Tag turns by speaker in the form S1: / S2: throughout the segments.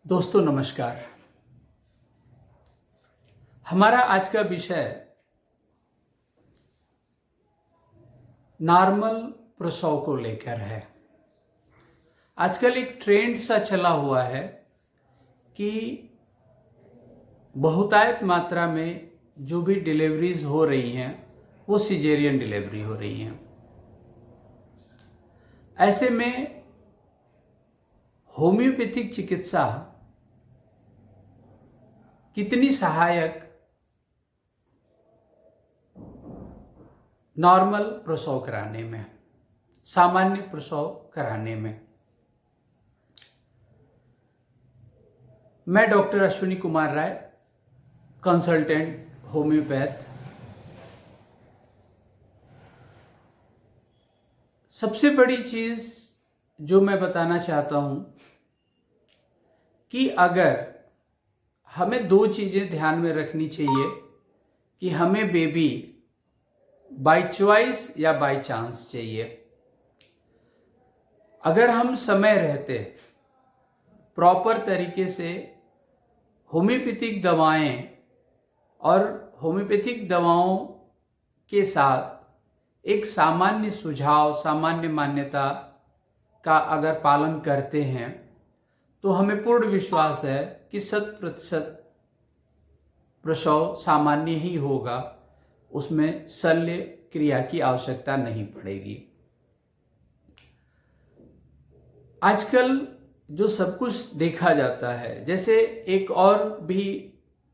S1: दोस्तों नमस्कार। हमारा आज का विषय नॉर्मल प्रसव को लेकर है। आजकल एक ट्रेंड सा चला हुआ है कि बहुतायत मात्रा में जो भी डिलीवरीज हो रही हैं वो सिजेरियन डिलीवरी हो रही हैं। ऐसे में होम्योपैथिक चिकित्सा कितनी सहायक नॉर्मल प्रसव कराने में, सामान्य प्रसव कराने में। मैं doctor Ashwini Kumar Rai, consultant homeopath. सबसे बड़ी चीज जो मैं बताना चाहता हूं कि अगर हमें दो चीजें ध्यान में रखनी चाहिए कि हमें बेबी बाय चॉइस या बाय चांस चाहिए। अगर हम समय रहते प्रॉपर तरीके से होम्योपैथिक दवाएं और होम्योपैथिक दवाओं के साथ एक सामान्य सुझाव, सामान्य मान्यता का अगर पालन करते हैं तो हमें पूर्ण विश्वास है कि 100% प्रसव सामान्य ही होगा, उसमें शल्य क्रिया की आवश्यकता नहीं पड़ेगी। आजकल जो सब कुछ देखा जाता है, जैसे एक और भी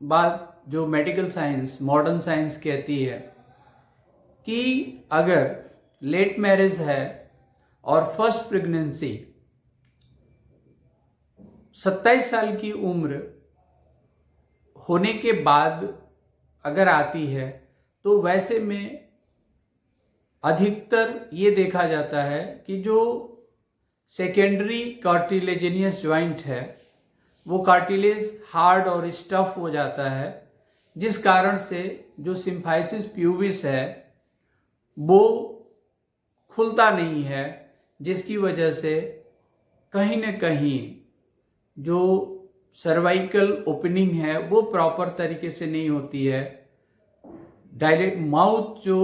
S1: बात जो मेडिकल साइंस, मॉडर्न साइंस कहती है कि अगर लेट मैरिज है और फर्स्ट प्रेगनेंसी 27 साल की उम्र होने के बाद अगर आती है तो वैसे में अधिकतर ये देखा जाता है कि जो सेकेंडरी कार्टिलेजिनियस जॉइंट है वो कार्टिलेज हार्ड और स्टफ हो जाता है, जिस कारण से जो सिम्फाइसिस प्यूबिस है वो खुलता नहीं है, जिसकी वजह से कहीं न कहीं जो सर्वाइकल ओपनिंग है वो प्रॉपर तरीके से नहीं होती है। डायलेट माउथ जो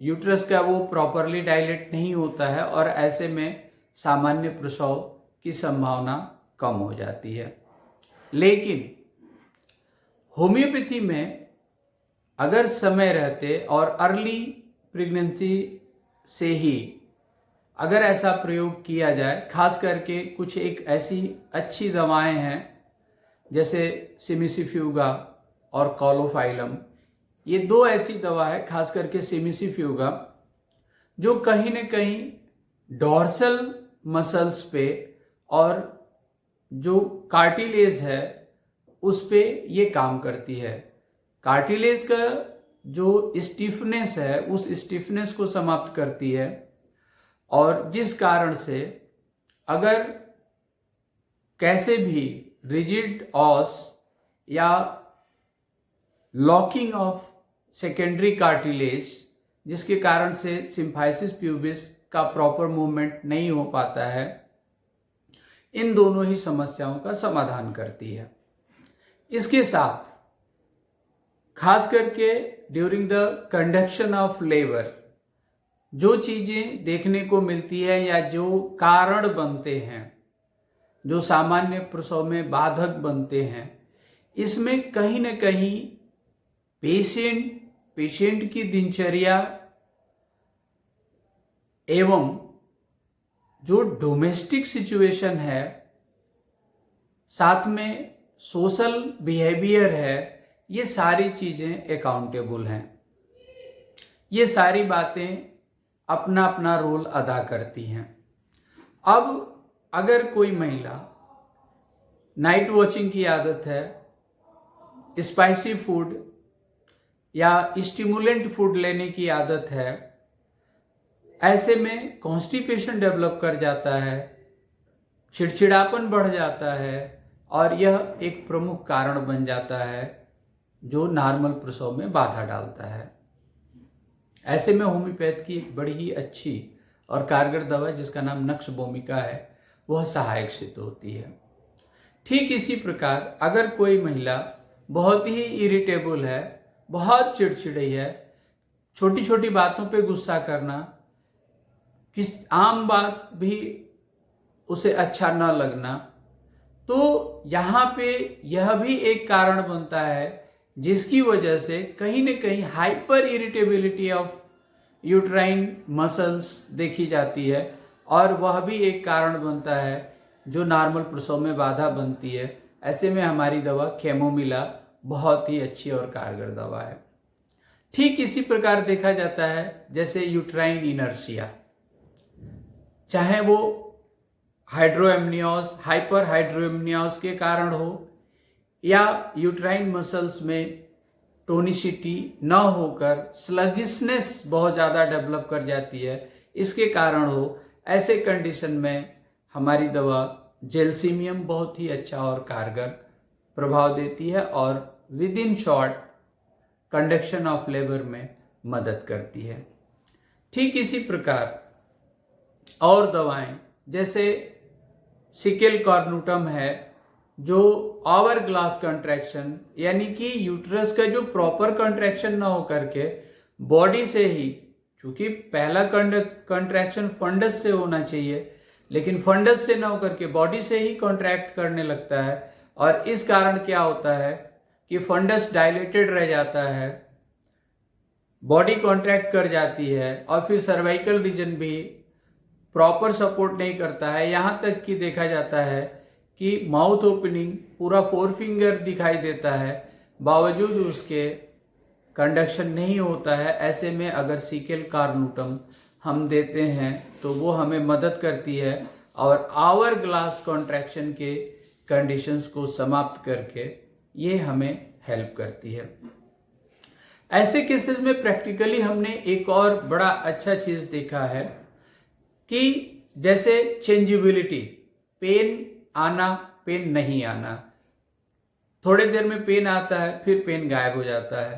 S1: यूट्रस का वो प्रॉपरली डायलेट नहीं होता है और ऐसे में सामान्य प्रसव की संभावना कम हो जाती है। लेकिन होम्योपैथी में अगर समय रहते और अर्ली प्रेगनेंसी से ही अगर ऐसा प्रयोग किया जाए, खास करके कुछ एक ऐसी अच्छी दवाएं हैं जैसे सिमिसिफ्यूगा और कॉलोफाइलम, ये दो ऐसी दवा है, खास करके सिमिसिफ्यूगा, जो कहीं न कहीं डॉर्सल मसल्स पे और जो कार्टिलेज है उस पे ये काम करती है। कार्टिलेज का जो स्टिफनेस है उस स्टिफनेस को समाप्त करती है और जिस कारण से अगर कैसे भी रिजिड ऑस या लॉकिंग ऑफ सेकेंडरी कार्टिलेज, जिसके कारण से सिम्फाइसिस प्यूबिस का प्रॉपर मूवमेंट नहीं हो पाता है, इन दोनों ही समस्याओं का समाधान करती है। इसके साथ खास करके during the conduction of labour जो चीजें देखने को मिलती है या जो कारण बनते हैं, जो सामान्य प्रसव में बाधक बनते हैं, इसमें कहीं न कहीं पेशेंट की दिनचर्या एवं जो डोमेस्टिक सिचुएशन है, साथ में सोशल बिहेवियर है, ये सारी चीजें अकाउंटेबल हैं। ये सारी बातें अपना अपना रोल अदा करती हैं। अब अगर कोई महिला नाइट वॉचिंग की आदत है, स्पाइसी फूड या स्टिमुलेंट फूड लेने की आदत है, ऐसे में कॉन्स्टिपेशन डेवलप कर जाता है, चिड़चिड़ापन बढ़ जाता है और यह एक प्रमुख कारण बन जाता है जो नॉर्मल प्रसव में बाधा डालता है। ऐसे में होम्योपैथ की एक बड़ी ही अच्छी और कारगर दवा जिसका नाम नक्श भूमिका है वह सहायक सिद्ध होती है। ठीक इसी प्रकार अगर कोई महिला बहुत ही इरिटेबल है, बहुत चिड़चिड़ी है, छोटी छोटी बातों पे गुस्सा करना, किस आम बात भी उसे अच्छा न लगना, तो यहाँ पे यह भी एक कारण बनता है जिसकी वजह से कहीं न कहीं hyper irritability of uterine muscles देखी जाती है, और वह भी एक कारण बनता है जो नॉर्मल प्रसव में बाधा बनती है। ऐसे में हमारी दवा कैमोमिला बहुत ही अच्छी और कारगर दवा है। ठीक इसी प्रकार देखा जाता है जैसे यूट्राइन इनर्शिया, चाहे वो हाइड्रोएमनियोस, हाइपर हाइड्रोएमनियोस के कारण हो, या यूट्राइन मसल्स में टोनिसिटी न होकर स्लगिशनेस बहुत ज़्यादा डेवलप कर जाती है, इसके कारण हो, ऐसे कंडीशन में हमारी दवा जेल्सिमियम बहुत ही अच्छा और कारगर प्रभाव देती है और with in short conduction of labour में मदद करती है। ठीक इसी प्रकार और दवाएं जैसे सिकेल कॉर्नुटम है, जो आवर ग्लास कंट्रैक्शन, यानी कि यूट्रस का जो प्रॉपर कंट्रैक्शन ना हो करके बॉडी से ही, चूंकि पहला कंट्रैक्शन फंडस से होना चाहिए, लेकिन फंडस से ना होकर के बॉडी से ही कॉन्ट्रैक्ट करने लगता है, और इस कारण क्या होता है कि फंडस डायलेटेड रह जाता है, बॉडी कॉन्ट्रैक्ट कर जाती है, और फिर सर्वाइकल रीजन भी प्रॉपर सपोर्ट नहीं करता है। यहाँ तक कि देखा जाता है कि माउथ ओपनिंग पूरा 4 फिंगर दिखाई देता है, बावजूद उसके कंडक्शन नहीं होता है। ऐसे में अगर सिकेल कॉर्नुटम हम देते हैं तो वो हमें मदद करती है और आवर ग्लास कॉन्ट्रैक्शन के कंडीशंस को समाप्त करके ये हमें हेल्प करती है। ऐसे केसेस में प्रैक्टिकली हमने एक और बड़ा अच्छा चीज़ देखा है कि जैसे चेंजेबिलिटी, पेन आना, पेन नहीं आना, थोड़े देर में पेन आता है फिर पेन गायब हो जाता है,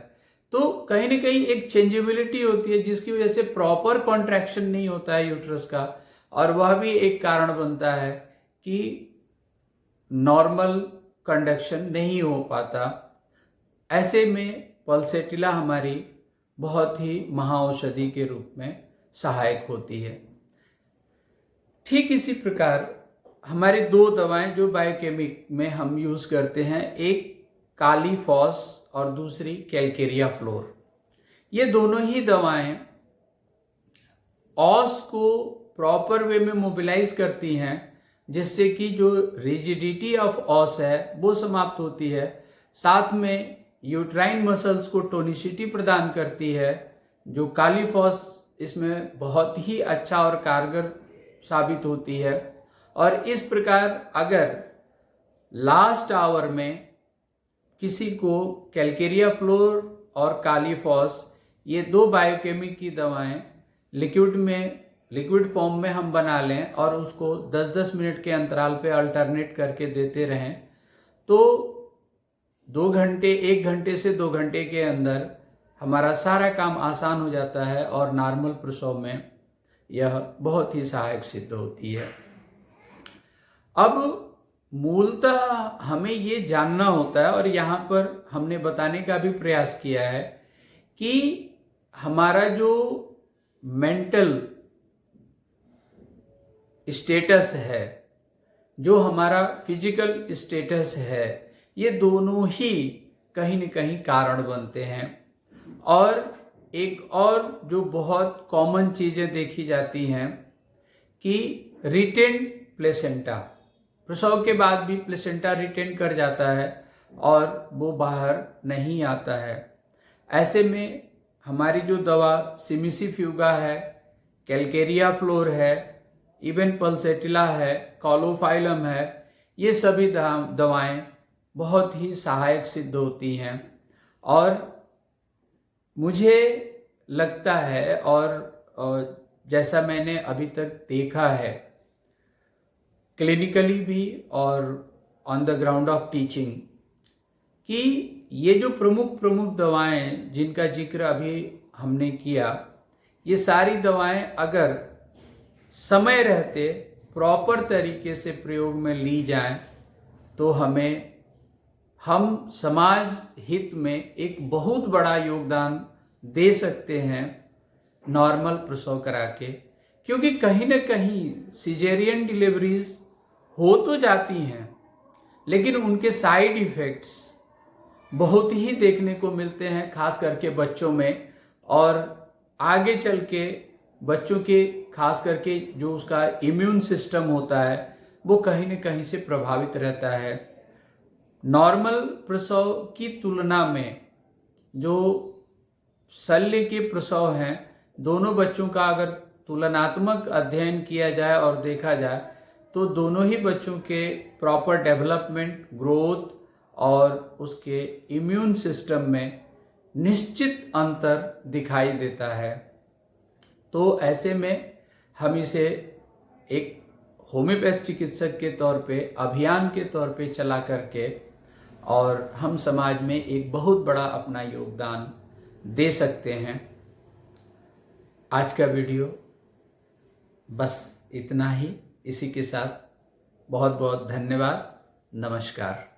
S1: तो कहीं ना कहीं एक चेंजेबिलिटी होती है जिसकी वजह से प्रॉपर कॉन्ट्रैक्शन नहीं होता है यूट्रस का, और वह भी एक कारण बनता है कि नॉर्मल कंडक्शन नहीं हो पाता। ऐसे में पल्सेटिला हमारी बहुत ही महाऔषधि के रूप में सहायक होती है। ठीक इसी प्रकार हमारी 2 दवाएं जो बायोकेमिक में हम यूज़ करते हैं, एक काली फॉस और दूसरी कैलकेरिया फ्लोर। ये दोनों ही दवाएं ऑस को प्रॉपर वे में मोबिलाइज करती हैं, जिससे कि जो रिजिडिटी ऑफ ऑस है वो समाप्त होती है, साथ में यूट्राइन मसल्स को टोनिसिटी प्रदान करती है। जो काली फॉस इसमें बहुत ही अच्छा और कारगर साबित होती है। और इस प्रकार अगर लास्ट आवर में किसी को कैलकेरिया फ्लोर और काली फॉस, ये 2 बायोकेमिक की दवाएं लिक्विड फॉर्म में हम बना लें और उसको 10-10 मिनट के अंतराल पे अल्टरनेट करके देते रहें, तो 1 घंटे से 2 घंटे के अंदर हमारा सारा काम आसान हो जाता है और नॉर्मल प्रसव में यह बहुत ही सहायक सिद्ध होती है। अब मूलतः हमें ये जानना होता है, और यहाँ पर हमने बताने का भी प्रयास किया है कि हमारा जो मेंटल स्टेटस है, जो हमारा फिजिकल स्टेटस है, ये दोनों ही कहीं न कहीं कारण बनते हैं। और एक और जो बहुत कॉमन चीज़ें देखी जाती हैं कि रिटेन प्लेसेंटा, प्रसव के बाद भी प्लेसेंटा रिटेन कर जाता है और वो बाहर नहीं आता है। ऐसे में हमारी जो दवा सिमिसीफ्यूगा है, कैलकेरिया फ्लोर है, इवन पल्सेटिला है, कॉलोफाइलम है, ये सभी दवाएं बहुत ही सहायक सिद्ध होती हैं। और मुझे लगता है, और जैसा मैंने अभी तक देखा है क्लिनिकली भी और on the ground of teaching, कि ये जो प्रमुख दवाएं जिनका जिक्र अभी हमने किया, ये सारी दवाएं अगर समय रहते प्रॉपर तरीके से प्रयोग में ली जाएं तो हम समाज हित में एक बहुत बड़ा योगदान दे सकते हैं नॉर्मल प्रसव करा के। क्योंकि कहीं ना कहीं सिजेरियन डिलीवरीज हो तो जाती हैं, लेकिन उनके साइड इफ़ेक्ट्स बहुत ही देखने को मिलते हैं, खास करके बच्चों में। और आगे चल के बच्चों के खास करके जो उसका इम्यून सिस्टम होता है वो कहीं न कहीं से प्रभावित रहता है। नॉर्मल प्रसव की तुलना में जो शल्य के प्रसव हैं, दोनों बच्चों का अगर तुलनात्मक अध्ययन किया जाए और देखा जाए तो दोनों ही बच्चों के प्रॉपर डेवलपमेंट, ग्रोथ और उसके इम्यून सिस्टम में निश्चित अंतर दिखाई देता है। तो ऐसे में हम इसे एक होम्योपैथ चिकित्सक के तौर पे, अभियान के तौर पे चला करके और हम समाज में एक बहुत बड़ा अपना योगदान दे सकते हैं। आज का वीडियो बस इतना ही। इसी के साथ बहुत बहुत धन्यवाद। नमस्कार।